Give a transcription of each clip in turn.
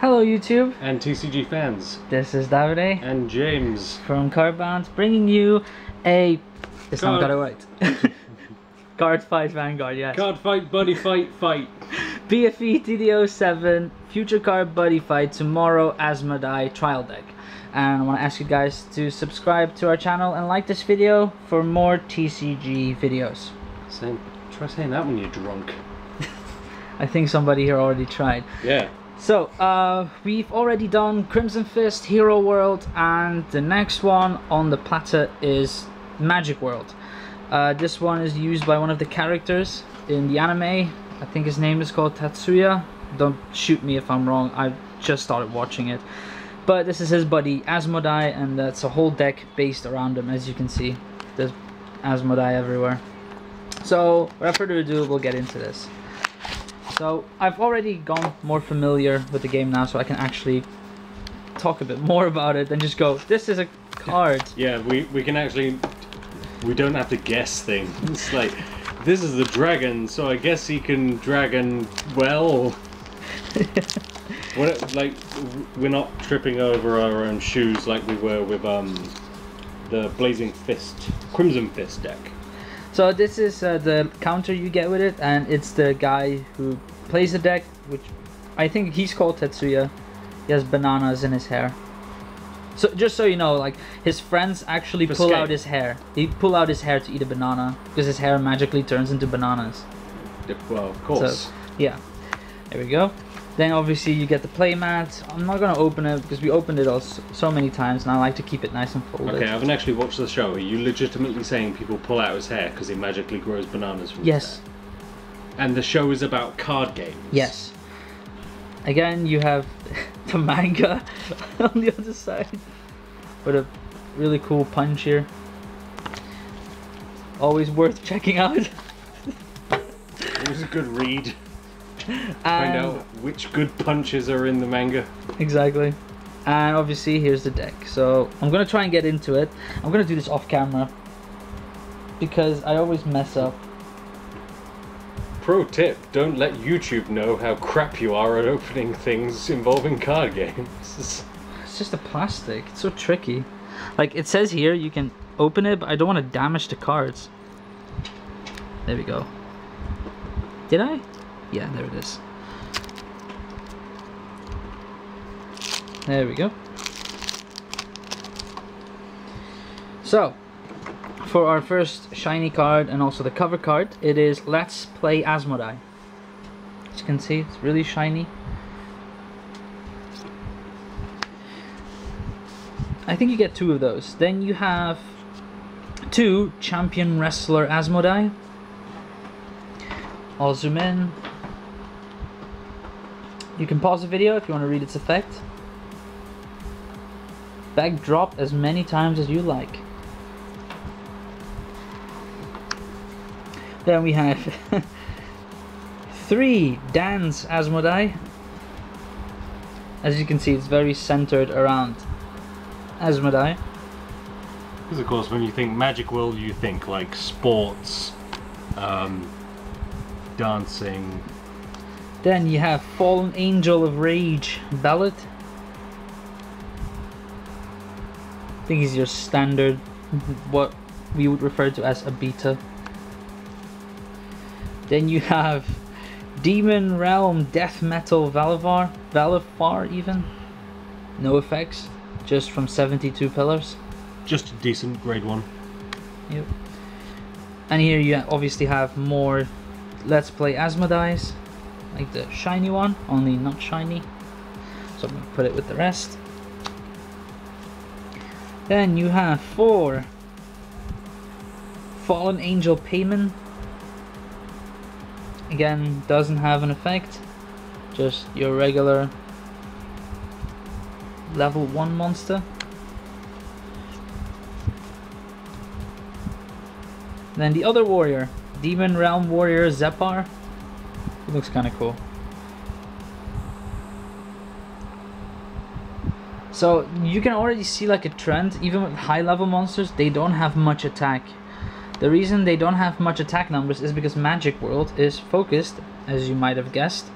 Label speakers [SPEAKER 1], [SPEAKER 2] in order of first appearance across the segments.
[SPEAKER 1] Hello YouTube
[SPEAKER 2] and TCG fans.
[SPEAKER 1] This is Davide
[SPEAKER 2] and James
[SPEAKER 1] from Cardbound, bringing you a... This time I got it right. Card Fight Vanguard, yes.
[SPEAKER 2] Card Fight Buddy Fight Fight.
[SPEAKER 1] BFE TD07 Future Card Buddyfight tomorrow Asmodai Trial Deck. And I want to ask you guys to subscribe to our channel and like this video for more TCG videos.
[SPEAKER 2] Try saying that when you're drunk.
[SPEAKER 1] I think somebody here already tried.
[SPEAKER 2] Yeah.
[SPEAKER 1] So, we've already done Crimson Fist, Hero World, and the next one on the platter is Magic World. This one is used by one of the characters in the anime. I think his name is called Tatsuya. Don't shoot me if I'm wrong, I just started watching it. But this is his buddy Asmodai, and that's a whole deck based around him. As you can see, there's Asmodai everywhere. So, without further ado, we'll get into this. So, I've already gone more familiar with the game now, so I can actually talk a bit more about it and just go, this is a card.
[SPEAKER 2] Yeah, we can actually, we don't have to guess things. It's like, this is the dragon, so I guess he can dragon well. We're not tripping over our own shoes like we were with the Crimson Fist deck. So
[SPEAKER 1] this is the counter you get with it, and it's the guy who plays the deck, which I think he's called Tetsuya. He has bananas in his hair. So just so you know, like, his friends actually pull out his hair. They pull out his hair to eat a banana because his hair magically turns into bananas.
[SPEAKER 2] Well, of course.
[SPEAKER 1] So, yeah, there we go. Then obviously you get the playmat. I'm not gonna open it because we opened it so many times, and I like to keep it nice and folded.
[SPEAKER 2] Okay, I haven't actually watched the show. Are you legitimately saying people pull out his hair because he magically grows bananas from his hair? And the show is about card games?
[SPEAKER 1] Yes. Again, you have the manga on the other side with a really cool punch here. Always worth checking out.
[SPEAKER 2] It was a good read. Find out which good punches are in the manga.
[SPEAKER 1] Exactly. And obviously here's the deck. So I'm gonna try and get into it. I'm gonna do this off camera because I always mess up.
[SPEAKER 2] Pro tip, don't let YouTube know how crap you are at opening things involving card games.
[SPEAKER 1] It's just a plastic, it's so tricky. Like, it says here you can open it, but I don't want to damage the cards. There we go. Did I? Yeah, there it is. There we go. So, for our first shiny card and also the cover card, it is Let's Play Asmodai. As you can see, it's really shiny. I think you get 2 of those. Then you have 2 Champion Wrestler Asmodai. I'll zoom in. You can pause the video if you want to read its effect. Bag drop as many times as you like. Then we have 3 Dance Asmodai. As you can see, it's very centered around Asmodai.
[SPEAKER 2] Because of course when you think Magic World you think like sports, dancing.
[SPEAKER 1] Then you have Fallen Angel of Rage Ballad. I think he's your standard, what we would refer to as a beta. Then you have Demon Realm Death Metal Valifar even. No effects, just from 72 pillars.
[SPEAKER 2] Just a decent grade 1.
[SPEAKER 1] Yep. And here you obviously have more Let's Play Asmodais, like the shiny one, only not shiny. So I'm going to put it with the rest. Then you have 4 Fallen Angel Payment. Again, doesn't have an effect, just your regular level 1 monster. Then the other warrior, Demon Realm Warrior Zepar. It looks kind of cool. So you can already see like a trend, even with high level monsters, they don't have much attack. The reason they don't have much attack numbers is because Magic World is focused, as you might have guessed,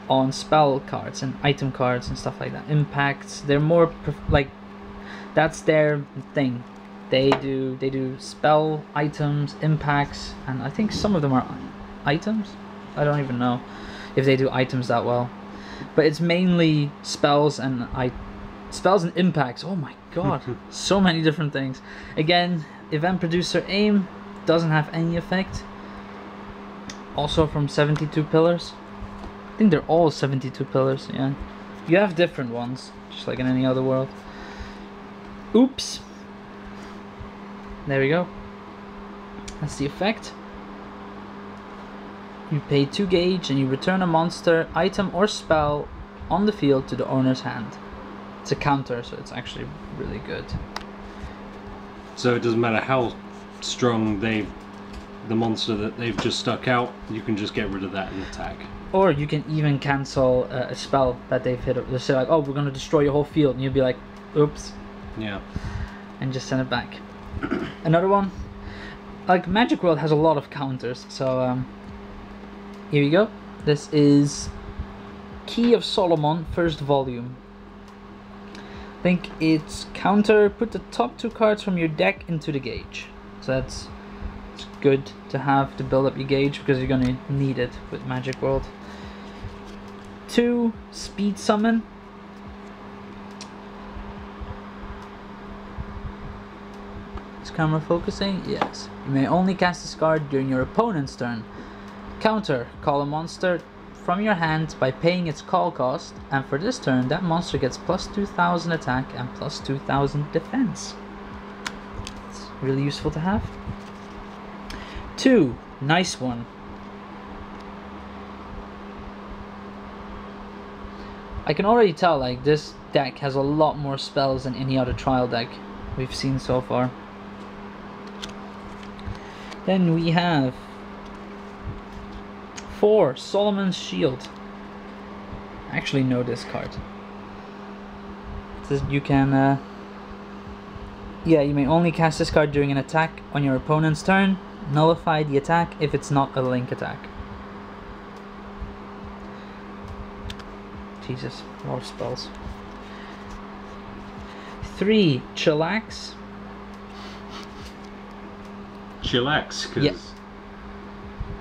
[SPEAKER 1] on spell cards and item cards and stuff like that. Impacts, they're more like, that's their thing. They do spell items, impacts, and I think some of them are items. I don't even know if they do items that well, but it's mainly spells and impacts. Oh my god, so many different things. Again, event producer aim doesn't have any effect. Also from 72 pillars. I think they're all 72 pillars. Yeah, you have different ones, just like in any other world. Oops. There we go. That's the effect. You pay 2 gauge and you return a monster, item or spell on the field to the owner's hand. It's a counter, so it's actually really good.
[SPEAKER 2] So it doesn't matter how strong the monster that they've just stuck out, you can just get rid of that and attack.
[SPEAKER 1] Or you can even cancel a spell that they've hit. They say like, oh, we're going to destroy your whole field, and you'll be like, oops.
[SPEAKER 2] Yeah.
[SPEAKER 1] And just send it back. Another one, like Magic World has a lot of counters, so here we go. This is Key of Solomon, first volume. I think it's counter, put the top 2 cards from your deck into the gauge. So it's good to have to build up your gauge, because you're gonna need it with Magic World. 2, speed summon. Camera focusing? Yes. You may only cast this card during your opponent's turn. Counter, call a monster from your hand by paying its call cost, and for this turn that monster gets plus 2000 attack and plus 2000 defense. It's really useful to have. 2, nice one. I can already tell like this deck has a lot more spells than any other trial deck we've seen so far. Then we have 4, Solomon's Shield. I actually know this card. It says you can, yeah, you may only cast this card during an attack on your opponent's turn. Nullify the attack if it's not a link attack. Jesus, a lot of spells. 3, Chillax.
[SPEAKER 2] Chillax, because
[SPEAKER 1] yeah.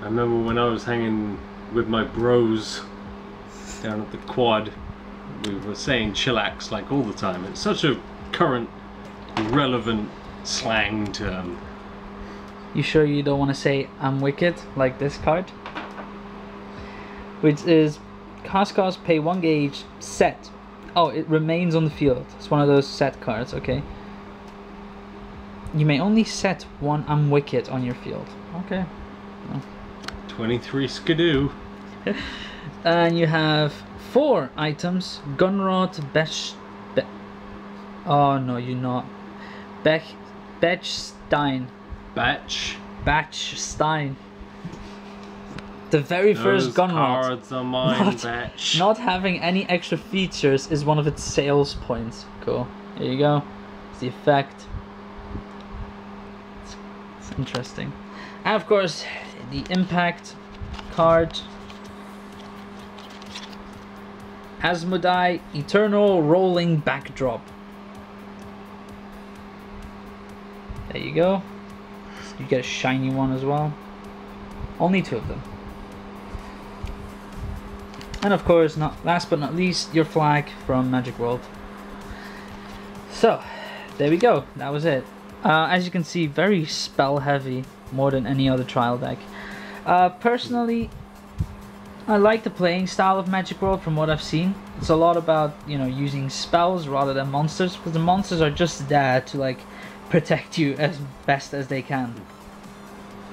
[SPEAKER 2] I remember when I was hanging with my bros down at the quad, we were saying chillax like all the time. It's such a current, relevant slang term.
[SPEAKER 1] You sure you don't want to say I'm wicked like this card? Which is cost, pay 1 gauge, set. Oh, it remains on the field. It's one of those set cards, okay. You may only set 1 I'm wicked on your field. Okay. Well.
[SPEAKER 2] 23 skidoo.
[SPEAKER 1] And you have 4 items. Gunrod, oh no, you're not. Bechstein. Bachstein. The very first Gunrod.
[SPEAKER 2] Cards are mine, Batch.
[SPEAKER 1] Not having any extra features is one of its sales points. Cool. There you go. It's the effect. It's interesting. And of course, the impact card. Asmodai Eternal Rolling Backdrop. There you go. You get a shiny one as well. Only 2 of them. And of course, last but not least, your flag from Magic World. So, there we go. That was it. As you can see, very spell heavy, more than any other trial deck. Personally, I like the playing style of Magic World from what I've seen. It's a lot about, you know, using spells rather than monsters, because the monsters are just there to like protect you as best as they can.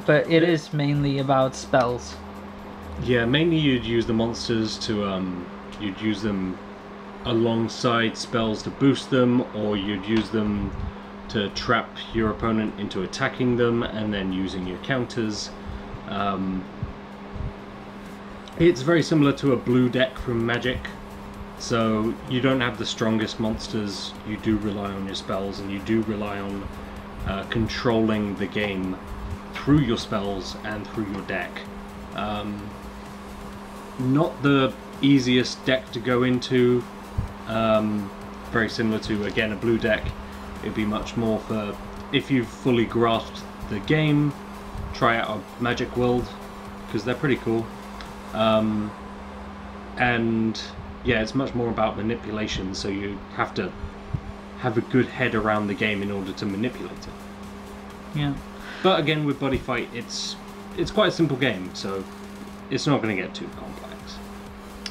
[SPEAKER 1] But it is mainly about spells.
[SPEAKER 2] Yeah, mainly you'd use the monsters to you'd use them alongside spells to boost them, or you'd use them to trap your opponent into attacking them and then using your counters. It's very similar to a blue deck from Magic, so you don't have the strongest monsters. You do rely on your spells, and you do rely on controlling the game through your spells and through your deck. Not the easiest deck to go into. Very similar to, again, a blue deck. It'd be much more for if you've fully grasped the game, try out a Magic World, because they're pretty cool. And yeah, it's much more about manipulation, so you have to have a good head around the game in order to manipulate it.
[SPEAKER 1] Yeah.
[SPEAKER 2] But again, with Buddyfight, it's quite a simple game, so it's not going to get too complex.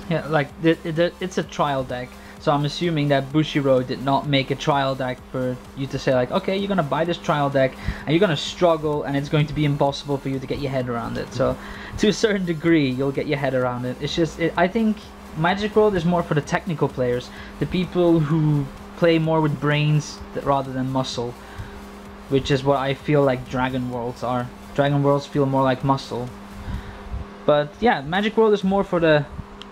[SPEAKER 1] Yeah, like it's a trial deck, so I'm assuming that Bushiroad did not make a trial deck for you to say like, okay, you're gonna buy this trial deck and you're gonna struggle and it's going to be impossible for you to get your head around it. So to a certain degree, you'll get your head around it. It's just, I think Magic World is more for the technical players, the people who play more with brains rather than muscle, which is what I feel like Dragon Worlds are. Dragon Worlds feel more like muscle. But yeah, Magic World is more for the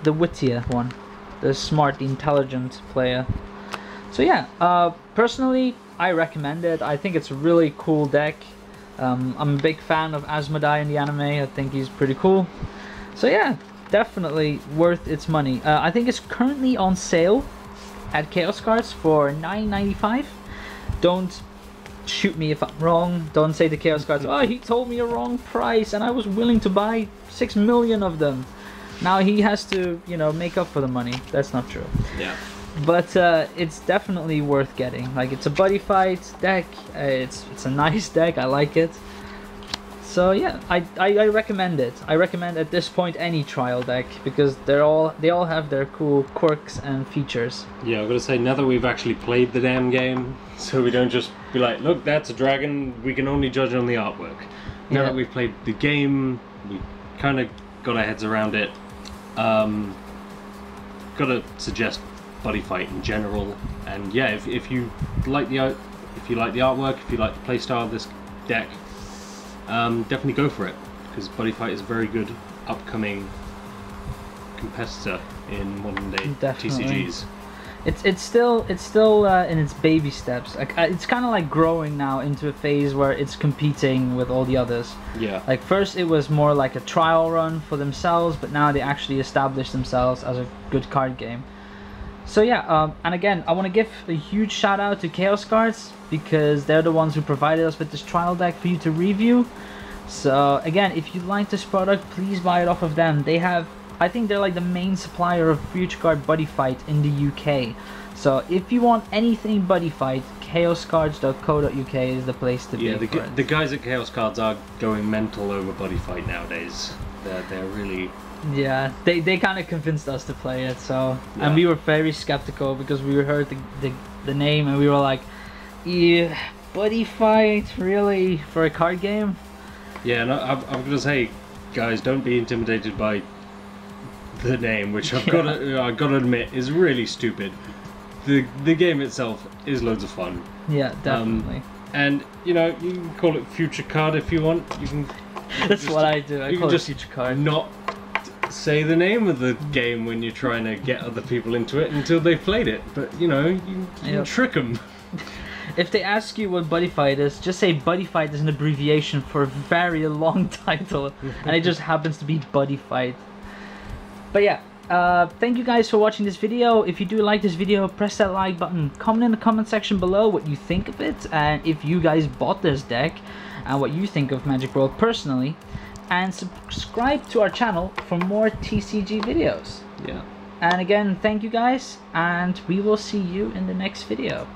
[SPEAKER 1] wittier one, the smart, the intelligent player. So yeah, personally, I recommend it. I think it's a really cool deck. I'm a big fan of Asmodai in the anime. I think he's pretty cool. So yeah, definitely worth its money. I think it's currently on sale at Chaos Cards for $9.95. Don't shoot me if I'm wrong. Don't say to Chaos Cards, oh, he told me a wrong price and I was willing to buy 6 million of them. Now he has to, you know, make up for the money. That's not true. Yeah. But it's definitely worth getting. Like, it's a Buddyfight deck. It's a nice deck. I like it. So yeah, I recommend it. I recommend at this point any trial deck because they all have their cool quirks and features. Yeah,
[SPEAKER 2] I've got to say, now that we've actually played the damn game, so we don't just be like, look, that's a dragon. We can only judge on the artwork. Now that we've played the game, we kind of got our heads around it. Gotta suggest Buddyfight in general, and yeah, if you like the artwork, if you like the playstyle of this deck, definitely go for it, because Buddyfight is a very good upcoming competitor in modern day TCGs.
[SPEAKER 1] It's still in its baby steps. Like, it's kind of like growing now into a phase where it's competing with all the others.
[SPEAKER 2] Yeah.
[SPEAKER 1] Like, first it was more like a trial run for themselves, but now they actually established themselves as a good card game. So yeah, and again, I want to give a huge shout out to Chaos Cards because they're the ones who provided us with this trial deck for you to review. So again, if you like this product, please buy it off of them. They have, I think they're like the main supplier of Future Card Buddyfight in the UK. So if you want anything Buddyfight, chaoscards.co.uk is the place to be.
[SPEAKER 2] Yeah, the guys at Chaos Cards are going mental over Buddyfight nowadays. They're really...
[SPEAKER 1] Yeah, they kind of convinced us to play it, so... Yeah. And we were very skeptical because we heard the name and we were like, yeah, Buddyfight, really? For a card game?
[SPEAKER 2] Yeah, and I'm going to say, guys, don't be intimidated by the name, which I've got to admit is really stupid. The game itself is loads of fun.
[SPEAKER 1] Yeah, definitely.
[SPEAKER 2] And, you know, you can call it Future Card if you want. You can...
[SPEAKER 1] That's what I do. I call it Future Card.
[SPEAKER 2] Not say the name of the game when you're trying to get other people into it until they've played it. But, you know, you can trick them.
[SPEAKER 1] If they ask you what Buddyfight is, just say Buddyfight is an abbreviation for a very long title. And it just happens to be Buddyfight. But yeah, thank you guys for watching this video. If you do like this video, press that like button. Comment in the comment section below what you think of it. And if you guys bought this deck and what you think of Magic World personally. And subscribe to our channel for more TCG videos.
[SPEAKER 2] Yeah.
[SPEAKER 1] And again, thank you guys, and we will see you in the next video.